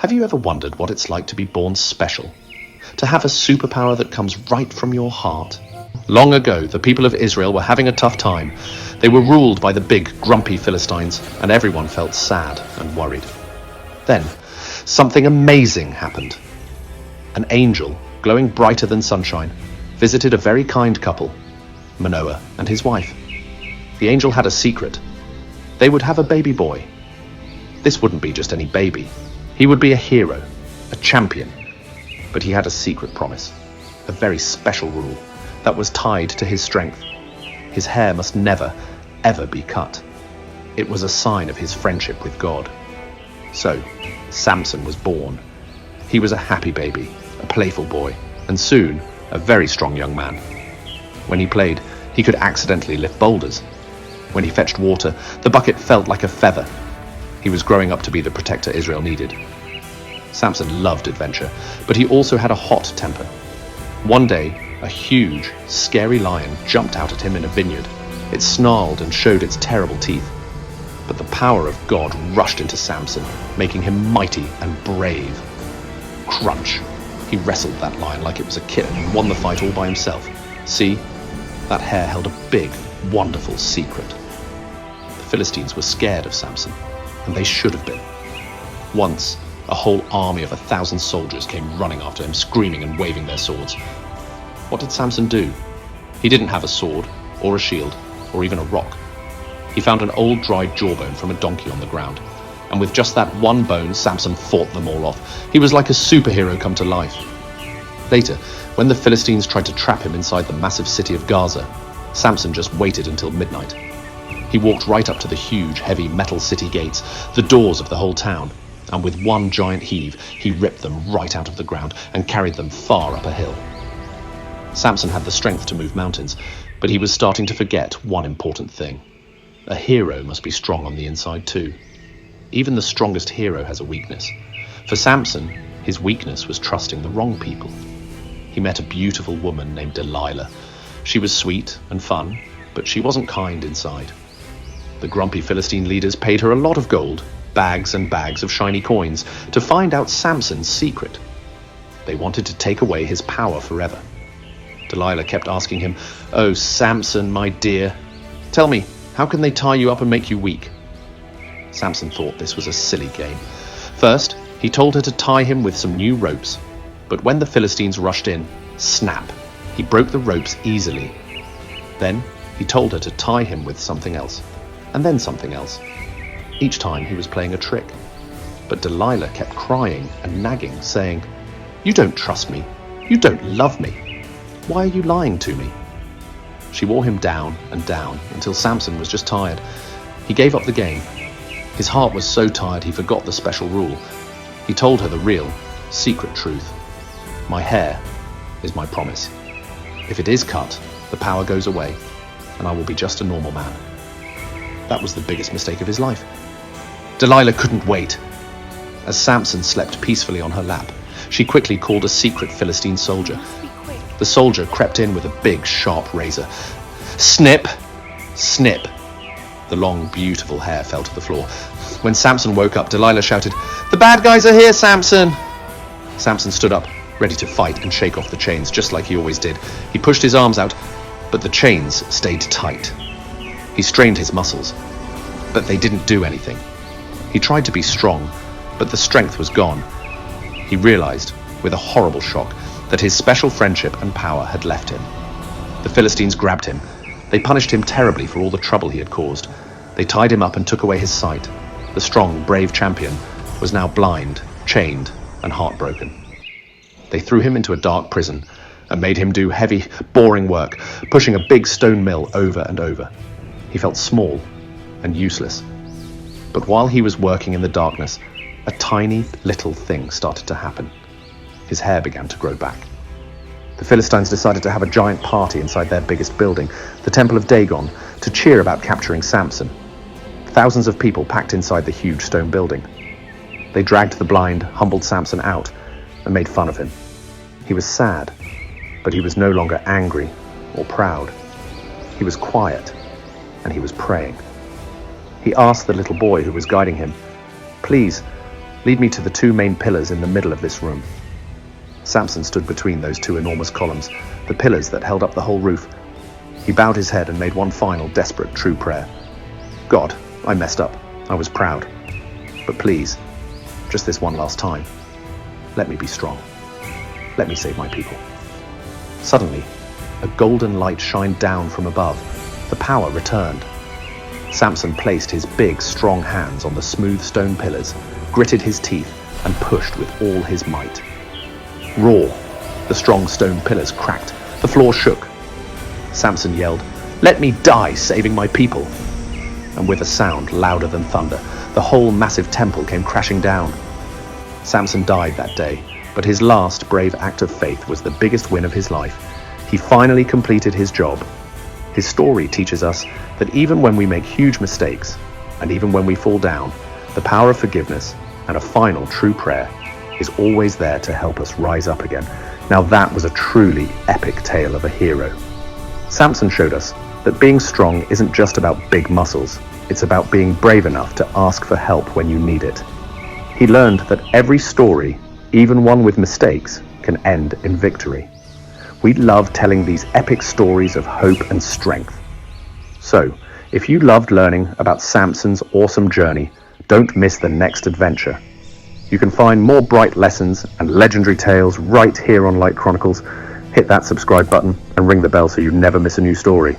Have you ever wondered what it's like to be born special? To have a superpower that comes right from your heart? Long ago, the people of Israel were having a tough time. They were ruled by the big, grumpy Philistines, and everyone felt sad and worried. Then, something amazing happened. An angel, glowing brighter than sunshine, visited a very kind couple, Manoah and his wife. The angel had a secret. They would have a baby boy. This wouldn't be just any baby. He would be a hero, a champion. But he had a secret promise, a very special rule that was tied to his strength. His hair must never, ever be cut. It was a sign of his friendship with God. So, Samson was born. He was a happy baby, a playful boy, and soon a very strong young man. When he played, he could accidentally lift boulders. When he fetched water, the bucket felt like a feather. He was growing up to be the protector Israel needed. Samson loved adventure, but he also had a hot temper. One day, a huge, scary lion jumped out at him in a vineyard. It snarled and showed its terrible teeth. But the power of God rushed into Samson, making him mighty and brave. Crunch! He wrestled that lion like it was a kitten and won the fight all by himself. See? That hair held a big, wonderful secret. The Philistines were scared of Samson, and they should have been. Once, a whole army of 1,000 soldiers came running after him, screaming and waving their swords. What did Samson do? He didn't have a sword, or a shield, or even a rock. He found an old dried jawbone from a donkey on the ground, and with just that one bone, Samson fought them all off. He was like a superhero come to life. Later, when the Philistines tried to trap him inside the massive city of Gaza, Samson just waited until midnight. He walked right up to the huge, heavy metal city gates, the doors of the whole town, and with one giant heave, he ripped them right out of the ground and carried them far up a hill. Samson had the strength to move mountains, but he was starting to forget one important thing. A hero must be strong on the inside too. Even the strongest hero has a weakness. For Samson, his weakness was trusting the wrong people. He met a beautiful woman named Delilah. She was sweet and fun, but she wasn't kind inside. The grumpy Philistine leaders paid her a lot of gold, bags and bags of shiny coins, to find out Samson's secret. They wanted to take away his power forever. Delilah kept asking him, "Oh, Samson, my dear, tell me, how can they tie you up and make you weak?" Samson thought this was a silly game. First, he told her to tie him with some new ropes, but when the Philistines rushed in, snap, he broke the ropes easily. Then, he told her to tie him with something else, and then something else. Each time he was playing a trick. But Delilah kept crying and nagging, saying, "You don't trust me. You don't love me. Why are you lying to me?" She wore him down and down until Samson was just tired. He gave up the game. His heart was so tired he forgot the special rule. He told her the real, secret truth. My hair is my promise. If it is cut, the power goes away, and I will be just a normal man. That was the biggest mistake of his life. Delilah couldn't wait. As Samson slept peacefully on her lap, she quickly called a secret Philistine soldier. The soldier crept in with a big, sharp razor. Snip! Snip! The long, beautiful hair fell to the floor. When Samson woke up, Delilah shouted, "The bad guys are here, Samson!" Samson stood up, ready to fight and shake off the chains, just like he always did. He pushed his arms out, but the chains stayed tight. He strained his muscles, but they didn't do anything. He tried to be strong, but the strength was gone. He realized, with a horrible shock, that his special friendship and power had left him. The Philistines grabbed him. They punished him terribly for all the trouble he had caused. They tied him up and took away his sight. The strong, brave champion was now blind, chained, and heartbroken. They threw him into a dark prison and made him do heavy, boring work, pushing a big stone mill over and over. He felt small and useless. But while he was working in the darkness, a tiny little thing started to happen. His hair began to grow back. The Philistines decided to have a giant party inside their biggest building, the Temple of Dagon, to cheer about capturing Samson. Thousands of people packed inside the huge stone building. They dragged the blind, humbled Samson out and made fun of him. He was sad, but he was no longer angry or proud. He was quiet, and he was praying. He asked the little boy who was guiding him, "Please, Lead me to the two main pillars in the middle of this room." Samson stood between those two enormous columns, the pillars that held up the whole roof. He bowed his head and made one final, desperate, true prayer. "God, I messed up. I was proud. But please, just this one last time, let me be strong. Let me save my people." Suddenly, a golden light shined down from above. The power returned. Samson placed his big, strong hands on the smooth stone pillars, gritted his teeth, and pushed with all his might. Roar! The strong stone pillars cracked. The floor shook. Samson yelled, "Let me die saving my people!" And with a sound louder than thunder, the whole massive temple came crashing down. Samson died that day, but his last brave act of faith was the biggest win of his life. He finally completed his job. His story teaches us that even when we make huge mistakes, and even when we fall down, the power of forgiveness and a final true prayer is always there to help us rise up again. Now that was a truly epic tale of a hero. Samson showed us that being strong isn't just about big muscles. It's about being brave enough to ask for help when you need it. He learned that every story, even one with mistakes, can end in victory. We love telling these epic stories of hope and strength. So, if you loved learning about Samson's awesome journey, don't miss the next adventure. You can find more bright lessons and legendary tales right here on Light Chronicles. Hit that subscribe button and ring the bell so you never miss a new story.